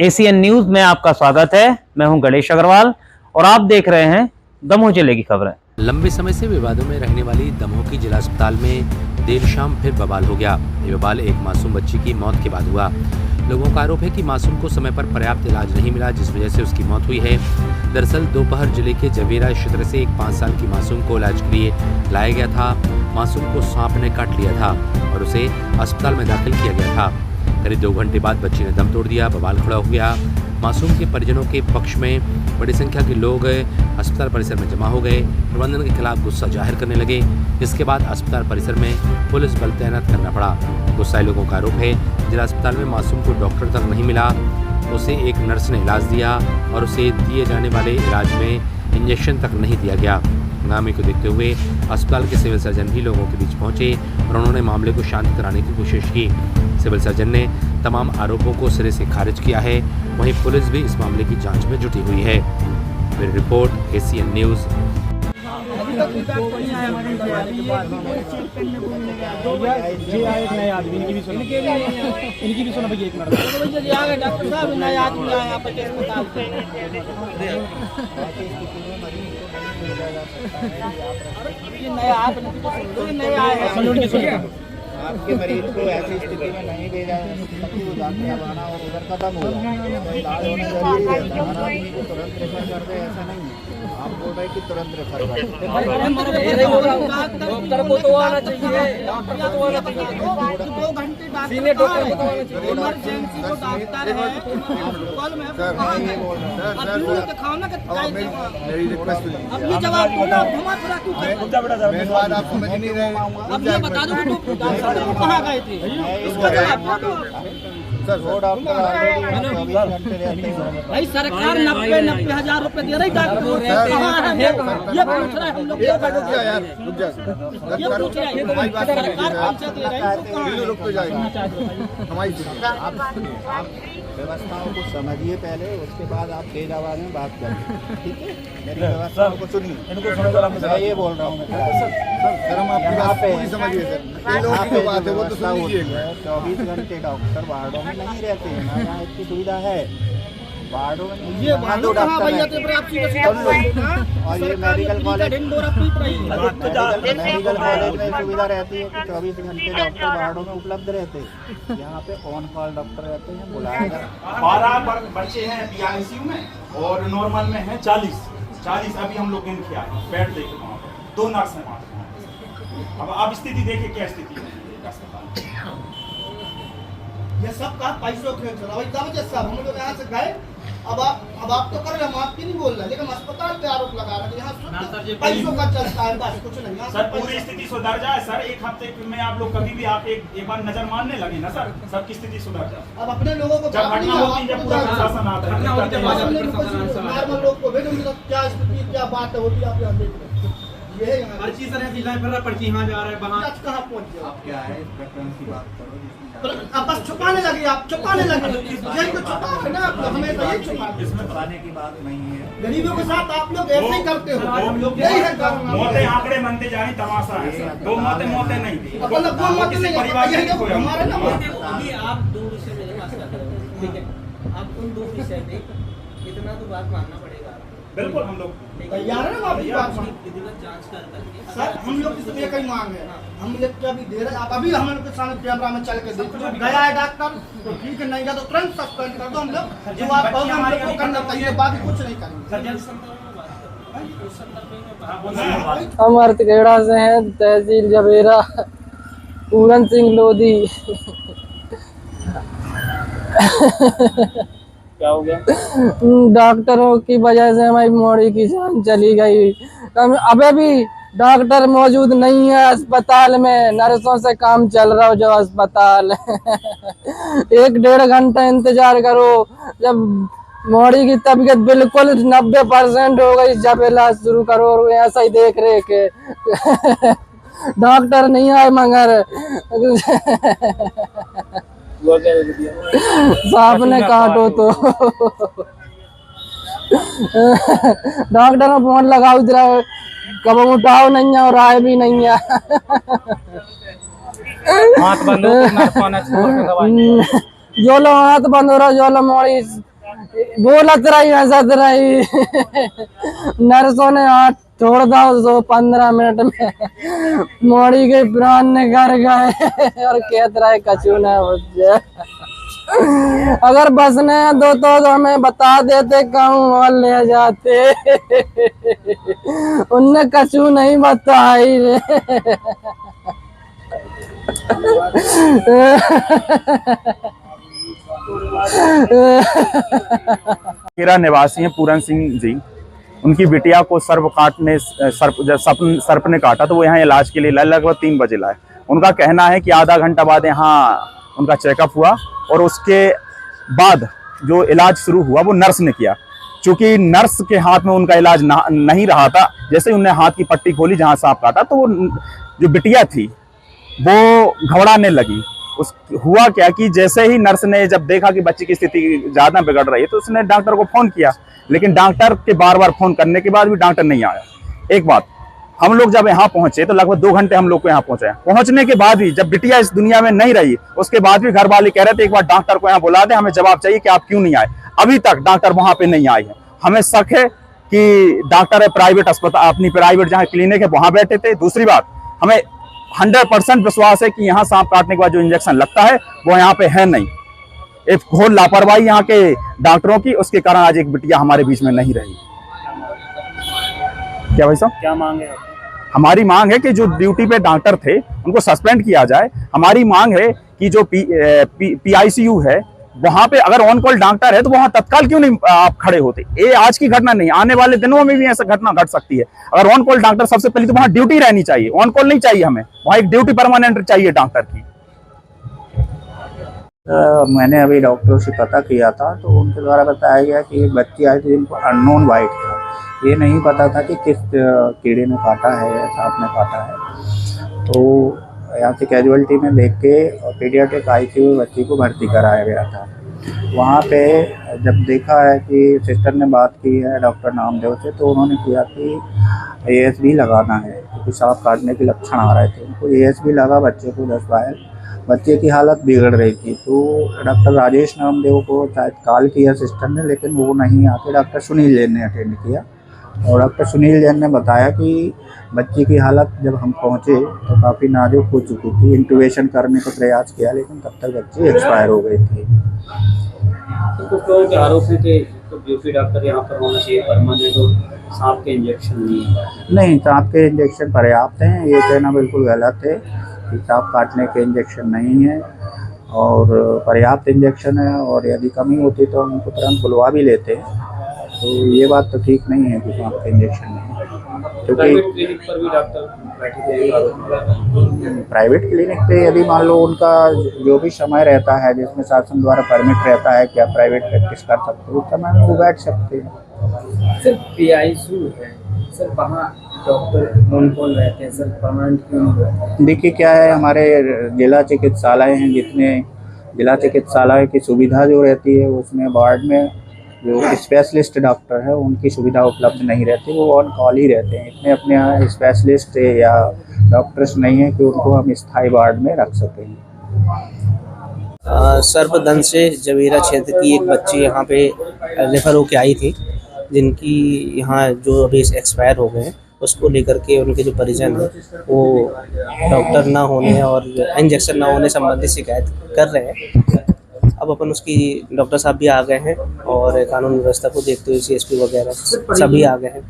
ACN news में आपका स्वागत है। मैं हूं गणेश अग्रवाल और आप देख रहे हैं दमोह जिले की खबरें। लंबे समय से विवादों में रहने वाली दमोह की जिला अस्पताल में देर शाम फिर बवाल हो गया। ये बवाल एक मासूम बच्ची की मौत के बाद हुआ। लोगों का आरोप है कि मासूम को समय पर पर्याप्त इलाज नहीं मिला, जिस वजह से उसकी मौत हुई है। दरअसल दोपहर जिले के जवेरा क्षेत्र से एक 5 साल की मासूम को इलाज के लिए लाया गया था। मासूम को सांप ने काट लिया था और उसे अस्पताल में दाखिल किया गया था। करीब 2 घंटे बाद बच्ची ने दम तोड़ दिया। बवाल खड़ा हो गया। मासूम के परिजनों के पक्ष में बड़ी संख्या के लोग अस्पताल परिसर में जमा हो गए। प्रबंधन के खिलाफ गुस्सा जाहिर करने लगे। इसके बाद अस्पताल परिसर में पुलिस बल तैनात करना पड़ा। गुस्साए लोगों का आरोप है जिला अस्पताल में मासूम को डॉक्टर तक नहीं मिला। उसे एक नर्स ने इलाज दिया और उसे दिए जाने वाले इलाज में इंजेक्शन तक नहीं दिया गया। हंगामे को देखते हुए अस्पताल के सिविल सर्जन भी लोगों के बीच पहुंचे और उन्होंने मामले को शांत कराने की कोशिश की। सिविल सर्जन ने तमाम आरोपों को सिरे से खारिज किया है। वहीं पुलिस भी इस मामले की जांच में जुटी हुई है। फिर रिपोर्ट एसीएन न्यूज। आपके मरीज को ऐसी स्थिति में नहीं भेजा और उधर खत्म हो तुरंत रेफर कर दे, ऐसा नहीं है। आप बोल रहे कि तुरंत रेफर कर मेरी रिक्वेस्ट आप समझ नहीं रहे। कहाँ गए थे? भाई सरकार 90,000 रुपए दे रही डॉक्टर को, ये पूछ रहा है हम लोग। ये पूछ रहा है सरकार पैसा दे रही है, रुक तो जाएगा। व्यवस्थाओं को समझिए पहले, उसके बाद आप तेज आवाज में बात करें, ठीक है? मेरी व्यवस्थाओं को सुनिए। मैं ये बोल रहा हूँ सर, हम आपकी बात पूरी समझिए सर। यहाँ पे बात है वो तो सुनिए। 24 घंटे डॉक्टर वार्डों में नहीं रहते हैं ना, यहाँ इतनी सुविधा है वार्डों में। ये वार्डो कहाँ भैया तेरे आप और ये मेडिकल कॉलेज में सुविधा रहती है कि 24 घंटे डॉक्टर वार्डों में उपलब्ध रहते हैं। यहाँ पे ऑन कॉल डॉक्टर रहते हैं, बुलाया 12 बच्चे हैं पीआईसीयू में और नॉर्मल में है 40 अभी हम लोग इनके बेड देखे वहाँ पर 2 नर्स हैं वहाँ पर। अब आप स्थिति देखिए क्या स्थिति है ये सब का पैसों के साहब हम लोग यहाँ से गए। अब आप तो कर रहे, हम आपकी नहीं बोल रहे, लेकिन अस्पताल पे आरोप लगा रहे हैं। यहाँ पैसों का चलता है, बस कुछ नहीं। सर पूरी स्थिति सुधर जाए सर, 1 हफ्ते में आप लोग कभी भी आप एक बार नजर मारने लगे ना सर, सबकी स्थिति सुधर जाए। अब अपने लोगों को जब घटना होती है जब पूरा प्रशासन आता है, नॉर्मल लोग को भेजो क्या स्थिति क्या बात होती है, आप यहाँ देख रहे हैं। ये पर्ची सर पर्ची यहाँ जा रहा है, वहाँ कहाँ पहुँच गया? आप क्या है प्रकरण की बात करो। अब बस छुपाने लगे, आप छुपाने लगे। जेल को छुपा है ना, आप हमें तो ये छुपा। इसमें छुपाने की बात नहीं है। गरीबों के साथ आप लोग ऐसे ही करते हो। यही है मौतें आंकड़े बनते जा रही, तमाशा है सर। 2 मौतें नहीं, मतलब 2 मौतें नहीं, परिवार हमारे ना अभी आप 2 विषय में बात कर रहे हो, ठीक है? आप उन 2 विषय में इतना तो बात मानना पड़ेगा। बिल्कुल हम लोग तैयार है ना आपकी बात मान। विधिवत जांच करके सर हम लोग इस पे कई मांग है, हम लोग क्या भी दे रहे हैं। आप अभी हम लोग के सामने कैमरा में चल के देखो, गया है डॉक्टर तो ठीक है, नहीं गया तो तुरंत सस्पेंड कर दो। हम लोग जो आप कहोगे हम लोग को करना चाहिए, बाकी कुछ नहीं करेंगे। हम अर्तखेड़ा से हैं, तहसील जवेरा, पूरन सिंह लोधी। क्या हो गया? डॉक्टरों की वजह से हमारी मोड़ी की जान चली गई। अबे भी डॉक्टर मौजूद नहीं है अस्पताल में, नर्सों से काम चल रहा हो जो अस्पताल। 1-1.5 घंटा इंतजार करो। जब मोड़ी की तबीयत बिल्कुल 90% हो गई, जब इलाज शुरू करो और ऐसा ही देख रहे के डॉक्टर नहीं आए मगर सांप ने काटो तो डॉक्टर ने फोन लगाओ, इधर कब उठाओ नहीं है और आए भी नहीं है। हाथ बंद हो जो लो हाथ बंद हो रहा, जो लो मोड़ी बोलत रही, हंसत रही। नर्सों ने हाथ छोड़ दो तो 15 मिनट में मोड़ी के प्राण निकल गए और कहत रहे कछु ना हो जाए। अगर बसने दो तो हमें बता देते, कहूँ और ले जाते। उनने कछु नहीं बताई रे। खेरा निवासी हैं पूरन सिंह जी। उनकी बिटिया को सर्प ने काटा, तो वो यहाँ इलाज के लिए लाए, लगभग 3 बजे लाए। उनका कहना है कि आधा घंटा बाद यहाँ उनका चेकअप हुआ और उसके बाद जो इलाज शुरू हुआ वो नर्स ने किया। चूंकि नर्स के हाथ में उनका इलाज नहीं रहा था, जैसे ही उन्हें हाथ की पट्टी खोली जहाँ सांप काटा, तो वो जो बिटिया थी वो घबराने लगी। हुआ क्या कि जैसे ही नर्स ने जब देखा कि बच्ची की स्थिति ज़्यादा बिगड़ रही है, तो उसने डॉक्टर को फ़ोन किया, लेकिन डॉक्टर के बार फ़ोन करने के बाद भी डॉक्टर नहीं आया। एक बात, हम लोग जब यहाँ पहुंचे तो लगभग 2 घंटे हम लोग को यहाँ पहुंचने के बाद भी जब बिटिया इस दुनिया में नहीं रही, उसके बाद भी घर वाले कह रहे थे एक बार डॉक्टर को यहाँ बुला दे, हमें जवाब चाहिए कि आप क्यों नहीं आए। अभी तक डॉक्टर वहाँ पे नहीं आए हैं। हमें शक है कि डॉक्टर है प्राइवेट अस्पताल, अपनी प्राइवेट जहाँ क्लिनिक है वहाँ बैठे थे। दूसरी बात, हमें 100% विश्वास है कि यहाँ सांप काटने के बाद जो इंजेक्शन लगता है वो यहाँ पे है नहीं। एक घोर लापरवाही यहाँ के डॉक्टरों की, उसके कारण आज एक बिटिया हमारे बीच में नहीं रही। क्या भाई साहब, क्या मांग है? हमारी मांग है कि जो ड्यूटी पे डॉक्टर थे उनको सस्पेंड किया जाए। हमारी मांग है कि जो PICU है वहां पे अगर ऑन कॉल डॉक्टर है तो वहां तत्काल क्यों नहीं आप खड़े होते। ये आज की घटना नहीं, आने वाले दिनों में भी ऐसा घटना घट सकती है। अगर ऑन कॉल डॉक्टर, सबसे पहले तो वहां ड्यूटी रहनी चाहिए, ऑन कॉल नहीं चाहिए हमें, वहां एक ड्यूटी परमानेंट चाहिए डॉक्टर की। मैंने अभी डॉक्टर से पता किया था, तो उनके द्वारा बताया गया कि एक बच्ची आई थी जिनको अननोन वाइट था। ये नहीं पता था कि किस कीड़े ने काटा है या सांप ने काटा है। तो यहाँ से कैजुअलिटी में देख के पीडियाट्रिक ICU बच्ची को भर्ती कराया गया था। वहाँ पे जब देखा है कि सिस्टर ने बात की है डॉक्टर नामदेव से, तो उन्होंने किया कि ASB लगाना है, क्योंकि सांप काटने के लक्षण आ रहे थे। उनको ASB लगा, बच्चे को 10 बार, बच्चे की हालत बिगड़ रही थी। तो डॉक्टर राजेश नामदेव को शायद कॉल किया सिस्टर ने, लेकिन वो नहीं आके डॉक्टर सुनील जैन ने अटेंड किया। और डॉक्टर सुनील जैन ने बताया कि बच्ची की हालत जब हम पहुंचे तो काफ़ी नाजुक हो चुकी थी। इंट्यूबेशन करने का प्रयास किया, लेकिन तब तक बच्ची एक्सपायर हो गई थी। तो आरोप है कि ड्यूटी डॉक्टर यहाँ पर होना चाहिए परमानेंट, और सांप के इंजेक्शन नहीं, सांप के इंजेक्शन पर्याप्त हैं। ये कहना बिल्कुल गलत है कि सांप काटने के इंजेक्शन नहीं है, और पर्याप्त इंजेक्शन है। और यदि कमी होती तो हम उनको तुरंत बुलवा भी लेते हैं। तो ये बात तो ठीक नहीं है कि सांप के इंजेक्शन नहीं है, क्योंकि क्लिनिक पर भी डॉक्टर बैठे थे। प्राइवेट क्लिनिक पे यदि मान लो उनका जो भी समय रहता है, जिसमें शासन द्वारा परमिट रहता है कि आप प्राइवेट प्रैक्टिस कर सकते हो, उस समय में वो बैठ सकते हैं। सिर्फ PICU है सर, वहाँ डॉक्टर कौन कौन रहते हैं सर, परमानेंट क्यों नहीं रहते हैं? देखिए क्या है, हमारे जिला चिकित्सालय हैं, जितने जिला चिकित्सालय की सुविधा जो रहती है उसमें वार्ड में जो स्पेशलिस्ट डॉक्टर है उनकी सुविधा उपलब्ध नहीं रहती, वो ऑन कॉल ही रहते हैं। इतने अपने यहाँ स्पेशलिस्ट या डॉक्टर्स नहीं है कि उनको हम स्थायी वार्ड में रख सकें। सर्पदंश से जवेरा क्षेत्र की एक बच्ची यहाँ पे रेफर होके आई थी, जिनकी यहाँ जो अभी एक्सपायर हो गए हैं, उसको लेकर के उनके जो परिजन हैं वो डॉक्टर ना होने और इंजेक्शन ना होने संबंधी शिकायत कर रहे हैं। अब अपन उसकी डॉक्टर साहब भी आ गए हैं और कानून व्यवस्था को देखते हुए CSP वगैरह सभी आ गए हैं।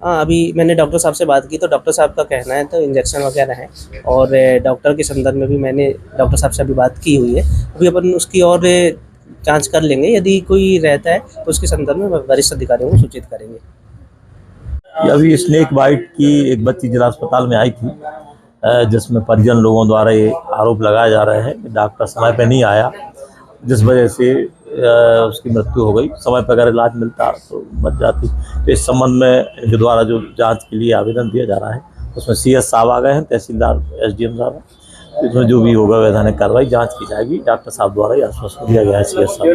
हाँ, अभी मैंने डॉक्टर साहब से बात की तो डॉक्टर साहब का कहना है तो इंजेक्शन वगैरह है, और डॉक्टर के संदर्भ में भी मैंने डॉक्टर साहब से अभी बात की हुई है। अभी अपन उसकी और जांच कर लेंगे, यदि कोई रहता है तो उसके संदर्भ में वरिष्ठ अधिकारियों को सूचित करेंगे। अभी स्नेक बाइट की एक बच्ची जिला अस्पताल में आई थी, जिसमें परिजन लोगों द्वारा ये आरोप लगाया जा रहा है कि डॉक्टर समय पे नहीं आया, जिस वजह से उसकी मृत्यु हो गई। समय पर अगर इलाज मिलता तो बच जाती। तो इस संबंध में इनके द्वारा जो जांच के लिए आवेदन दिया जा रहा है उसमें CS साहब आ गए हैं, तहसीलदार SDM साहब, इसमें जो भी होगा वैधानिक कार्रवाई जांच की जाएगी। डॉक्टर साहब द्वारा ही आश्वासन दिया गया है CS साहब।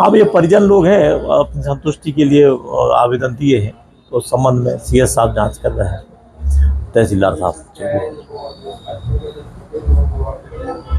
अब ये परिजन लोग हैं, अपनी संतुष्टि के लिए आवेदन दिए हैं, तो उस संबंध में CS साहब जाँच कर रहे हैं। तहसीलदार साहब।